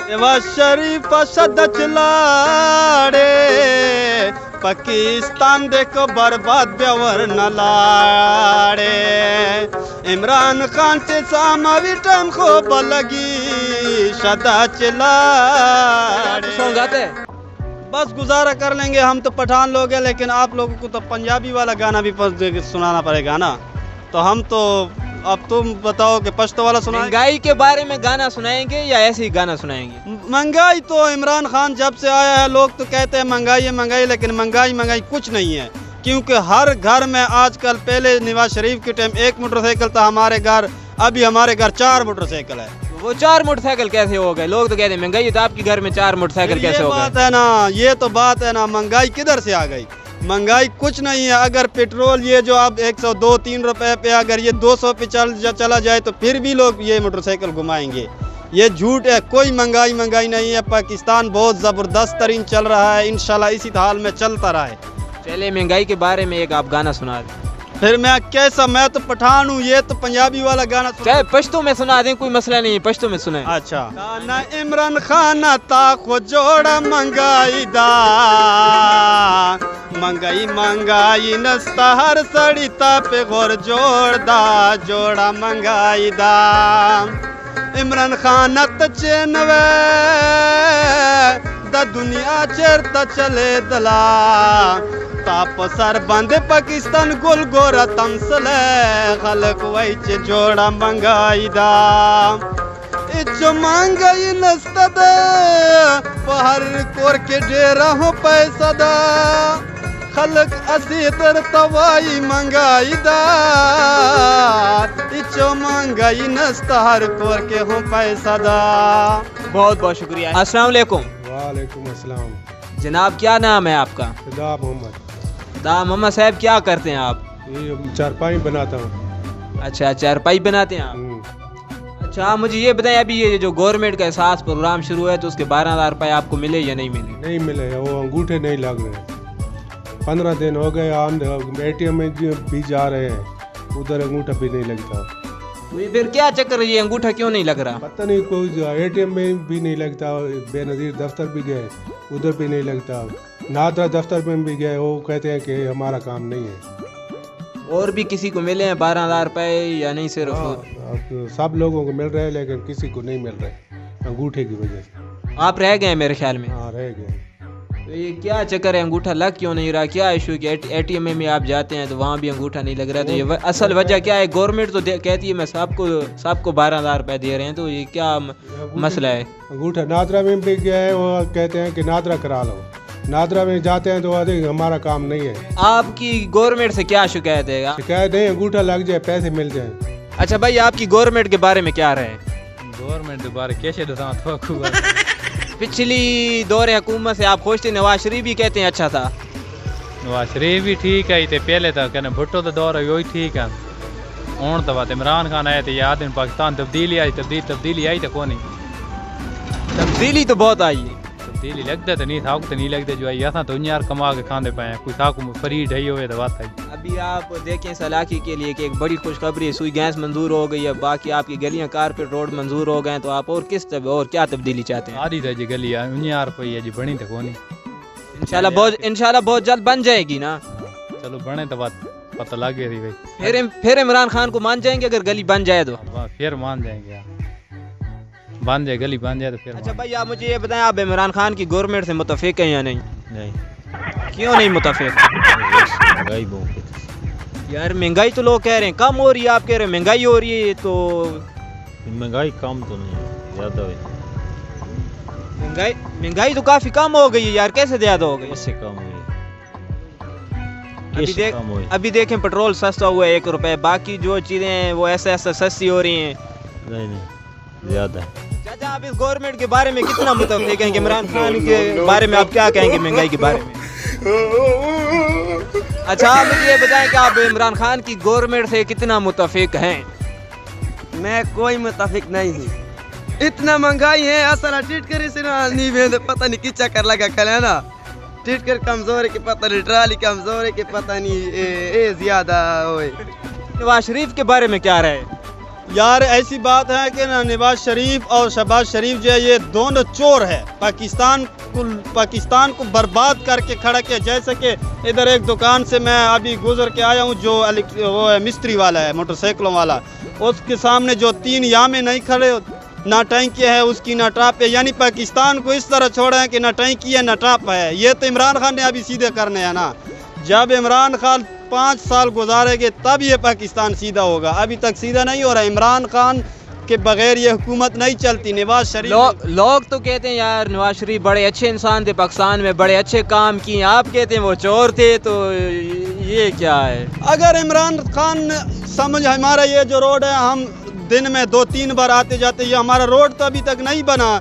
नवाज शरीफ सद चलाड़े पाकिस्तान देखो बर्बाद ब्यवर न लाड़े इमरान खान से सामावी टाइम को बलगी सदा चलाड़े। सॉन्ग आते हैं? बस गुजारा कर लेंगे, हम तो पठान लोग हैं, लेकिन आप लोगों को तो पंजाबी वाला गाना भी सुनाना पड़ेगा ना। तो हम तो अब तुम बताओ कि पश्तो वाला सुनाएं? महंगाई के बारे में गाना सुनाएंगे या ऐसे ही गाना सुनाएंगे? महंगाई तो इमरान खान जब से आया है लोग तो कहते हैं महंगाई है महंगाई, लेकिन महंगाई कुछ नहीं है, क्योंकि हर घर में आजकल, पहले नवाज शरीफ के टाइम एक मोटरसाइकिल था हमारे घर, अभी हमारे घर 4 मोटरसाइकिल है। वो 4 मोटरसाइकिल कैसे हो गए? लोग तो कहते हैं महंगाई है, तो आपके घर में 4 मोटरसाइकिल कैसे हो गए? बात है ना, ये तो बात है ना, महंगाई किधर से आ गई? महंगाई कुछ नहीं है। अगर पेट्रोल ये जो अब 102-3 रुपए पे, अगर ये 200 पे चला जाए तो फिर भी लोग ये मोटरसाइकिल घुमाएंगे। ये झूठ है, कोई महंगाई नहीं है। पाकिस्तान बहुत ज़बरदस्त तरीन चल रहा है, इंशाल्लाह इसी हाल में चलता रहा है। चले महंगाई के बारे में एक आप गाना सुना दें। फिर मैं कैसा, मैं तो पठान हूँ, ये तो पंजाबी वाला गाना चाहे पश्तो में सुना दें, कोई मसला नहीं है, पश्तो में सुनाएं। अच्छा। खाना इमरान खान ताको जोड़ा महंगाई दा, महंगाई नस्ता हर सड़ीता पे गोर जोड़ा महंगाई दा। इमरान खान चेनवे द दुनिया चेरता चले दला, ताप सर बंदे पाकिस्तान गोल गोरा तमसले खलक वैच जोड़ा महंगाई दा। इचो महंगाई नस्ता दे पहर कोर के डेरा हो पैसा दा, खलक असी तर तवाई महंगाई दा। इचो महंगाई नस्ता हर कोर के हो पैसा दा। बहुत बहुत शुक्रिया। अस्सलाम वालेकुम। वालेकुम अस्सलाम। जनाब क्या नाम है आपका? दा मोहम्मद। दा मोहम्मद साहब, क्या करते हैं आप? ये चारपाई बनाता हूँ। अच्छा, चारपाई बनाते हैं आप। अच्छा, मुझे ये बताएं, अभी ये जो गवर्नमेंट का एहसास प्रोग्राम शुरू है तो उसके 12,000 रुपये आपको मिले या नहीं मिले? नहीं मिले, वो अंगूठे नहीं लग रहे। 15 दिन हो गए, हम ATM में भी जा रहे हैं, उधर अंगूठा भी नहीं लगता। तो ये फिर क्या चक्कर है, ये अंगूठा क्यों नहीं लग रहा? पता नहीं, कोई ATM में भी नहीं लगता। बेनज़ीर दफ्तर भी गए, उधर भी नहीं लगता। नादरा दफ्तर में भी गए, वो कहते हैं कि हमारा काम नहीं है। और भी किसी को मिले हैं 12,000 रुपये या नहीं? सिर्फ अब सब लोगों को मिल रहे हैं, लेकिन किसी को नहीं मिल रहे अंगूठे की वजह से। आप रह गए मेरे ख्याल में। हाँ, रह गए। तो ये क्या चक्कर है, अंगूठा लग क्यों नहीं रहा? क्या इशू? कि ATM में आप जाते हैं तो वहाँ भी अंगूठा नहीं लग रहा, तो ये असल वजह क्या है? गवर्नमेंट तो कहती है मैं सबको 12,000 रुपये दे रहे हैं, तो ये क्या मसला है? अंगूठा नादरा में भी गया है, वो कहते हैं कि नादरा करा लो। नादरा में जाते हैं तो हमारा काम नहीं है। आपकी गवर्नमेंट से क्या शिकायत है? शिकायत है अंगूठा लग जाए, पैसे मिल जाए। अच्छा भाई, आपकी गवर्नमेंट के बारे में क्या रहे? गवर्नमेंट के बारे कैसे पिछली दौरे हुकूमत से आप खुश थे? नवाज शरीफ भी कहते हैं अच्छा था। नवाज शरीफ भी ठीक है, ते पहले तो कहने भुट्टो तो दौर है, वही ठीक है। हूँ तो बात इमरान खान आए थे, याद दिन पाकिस्तान तब्दीली आई, तब्दीली आई तो कौन नहीं? तब्दीली तो बहुत आई है। तब्दीली लगता तो नहीं था, तो नहीं लगते जो आई, असा तो यार कमा के खाने पाए, कोई था फ्री ढई हुए तो बात आई। अभी आप देखें इस इलाके के लिए कि एक बड़ी खुशखबरी है, सुई गैस मंजूर हो गई है, बाकी आपकी गलियां कारपेट रोड मंजूर हो गए, तो आप और और क्या तब्दीली चाहते हैं? आधी तो जी गली यार रुपये है जी, बनी तो कौन। इंशाल्लाह बहुत जल्द बन जाएगी ना। चलो बने तो बात पता लग गई भाई। फिर इमरान खान को मान जाएंगे अगर गली बन जाए तो? फिर मान जाएंगे यार, बन जाए गली बन जाए तो फिर। अच्छा भाई, आप मुझे ये बताएं, आप इमरान खान की गवर्नमेंट से मुतफिक हैं या नहीं? नहीं। क्यों नहीं मुतफिक? महंगाई बहुत यार, महंगाई तो लोग कह रहे हैं कम हो रही है, आप कह रहे हैं महंगाई हो रही है। तो महंगाई कम तो नहीं है, ज़्यादा है। महंगाई तो काफी कम हो गई है यार, कैसे ज्यादा हो गई? इससे कम हुई। अभी देखें पेट्रोल सस्ता हुआ है 1 रुपए, बाकी जो चीजें हैं वो ऐसे सस्ती हो रही हैं। नहीं ज्यादा है। चाचा, आप इस गवर्नमेंट के बारे में कितना मुतफिक हैं? इमरान खान के बारे में आप क्या कहेंगे महंगाई के बारे में? अच्छा, आप मुझे ये बताएं कि आप इमरान खान की गवर्नमेंट से कितना मुतफिक हैं? मैं कोई मुतफिक नहीं हूँ। इतना महंगाई है, असल ट्रीट कर नहीं, पता नहीं किस चक्कर लगा कल है ना, ट्रीट कर कमजोर है कि पता नहीं, ट्राली कमजोर है कि पता नहीं, ज्यादा होए। नवाज शरीफ के बारे में क्या रहे? यार ऐसी बात है कि ना नवाज शरीफ और शहबाज शरीफ जो है ये दोनों चोर है, पाकिस्तान को बर्बाद करके खड़ा किया। जैसे कि इधर एक दुकान से मैं अभी गुजर के आया हूँ, जो वो है मिस्त्री वाला है, मोटरसाइकिलों वाला, उसके सामने जो 3 यामें नहीं खड़े, ना टैंकी है उसकी ना टाप है। यानी पाकिस्तान को इस तरह छोड़ा है कि ना टैंकी है ना टाप है। ये तो इमरान खान ने अभी सीधे करने हैं ना। जब इमरान खान 5 साल गुजारेंगे तब ये पाकिस्तान सीधा होगा, अभी तक सीधा नहीं हो रहा। इमरान खान के बगैर ये हुकूमत नहीं चलती। नवाज शरीफ लोग तो कहते हैं यार नवाज शरीफ बड़े अच्छे इंसान थे, पाकिस्तान में बड़े अच्छे काम किए, आप कहते हैं वो चोर थे, तो ये क्या है? अगर इमरान खान समझ, हमारा ये जो रोड है हम दिन में 2-3 बार आते जाते, ये हमारा रोड तो अभी तक नहीं बना,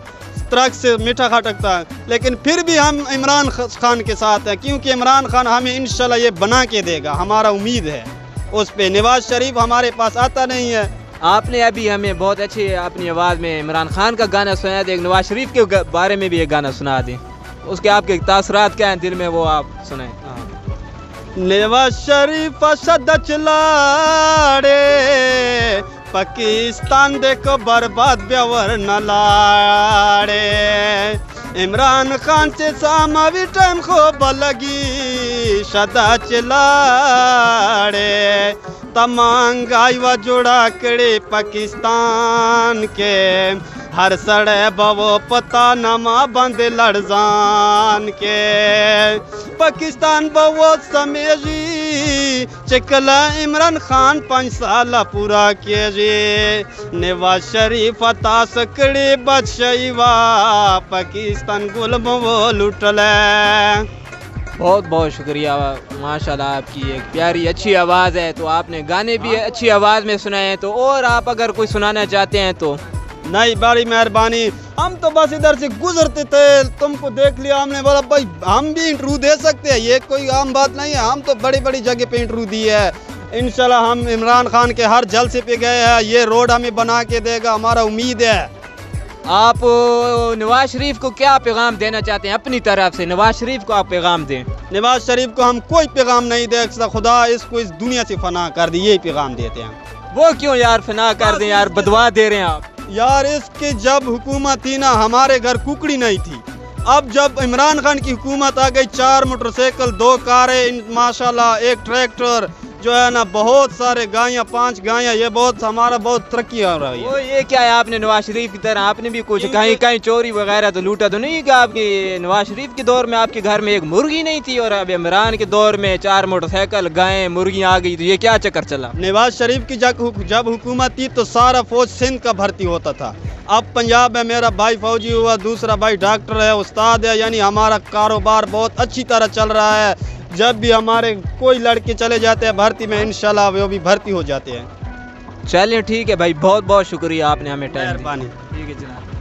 ट्रक से मीठा खटकता है, लेकिन फिर भी हम इमरान खान के साथ हैं, क्योंकि इमरान खान हमें इंशाल्लाह ये बना के देगा, हमारा उम्मीद है उस पे। नवाज शरीफ हमारे पास आता नहीं है। आपने अभी हमें बहुत अच्छी अपनी आवाज़ में इमरान खान का गाना सुनाया था, एक नवाज शरीफ के बारे में भी एक गाना सुना दें, उसके आपके तासरात क्या हैं दिल में, वो आप सुनाएं। नवाज शरीफ असद चलाड़े, पाकिस्तान देखो बर्बाद ब्यावर न लाड़े, इमरान खान से सामावी टाइम को बलगी सदा चलाड़े, तमांगाई व जोड़ा कड़े पाकिस्तान के, हर सड़े बवो पता नमा बंद लड़जान के, पाकिस्तान बवो समेजी चिकला इमरान खान 5 साल पूरा किए जी, नवाज शरीफ अता सकड़ी बदशईवा पाकिस्तान गुलम वो लुटल। बहुत बहुत शुक्रिया माशाल्लाह, आपकी एक प्यारी अच्छी आवाज़ है, तो आपने गाने भी अच्छी आवाज़ में सुनाए हैं, तो और आप अगर कोई सुनाना चाहते हैं तो? नहीं, बड़ी मेहरबानी। हम तो बस इधर से गुजरते थे, तुमको देख लिया, हमने बोला भाई हम भी इंटरव्यू दे सकते हैं, ये कोई आम बात नहीं है, हम तो बड़ी बड़ी जगह पे इंटरव्यू दी है। इंशाल्लाह हम इमरान खान के हर जलसे पे गए हैं, ये रोड हमें बना के देगा, हमारा उम्मीद है। आप नवाज शरीफ को क्या पैगाम देना चाहते हैं अपनी तरफ से? नवाज शरीफ को आप पैगाम दें। नवाज शरीफ को हम कोई पैगाम नहीं दे सकता, खुदा इसको इस दुनिया से फना कर दे, यही पैगाम देते हैं। वो क्यों यार फना कर दें यार, बदवा दे रहे हैं आप यार। इसकी जब हुकूमत थी ना, हमारे घर कुकड़ी नहीं थी, अब जब इमरान खान की हुकूमत आ गई, 4 मोटरसाइकिल, 2 कारें, माशाल्लाह, 1 ट्रैक्टर, जो है ना बहुत सारे गायें, 5 गायें, ये बहुत हमारा बहुत तरक्की हो रही है। वो ये क्या है, आपने नवाज शरीफ की तरह आपने भी कुछ कहीं कहीं चोरी वगैरह तो लूटा तो नहीं? क्या आपके नवाज शरीफ के दौर में आपके घर में एक मुर्गी नहीं थी, और अब इमरान के दौर में 4 मोटरसाइकिल, गायें, मुर्गियाँ आ गई, तो ये क्या चक्कर चला? नवाज शरीफ की जब हुकूमत थी तो सारा फौज सिंध का भर्ती होता था। अब पंजाब में मेरा भाई फौजी हुआ, दूसरा भाई डॉक्टर है, उस्ताद है, यानी हमारा कारोबार बहुत अच्छी तरह चल रहा है। जब भी हमारे कोई लड़के चले जाते हैं भर्ती में, इंशाल्लाह वो भी भर्ती हो जाते हैं। चलिए ठीक है भाई, बहुत बहुत शुक्रिया, आपने हमें टाइम दिया। मेहरबानी। ठीक है जनाब।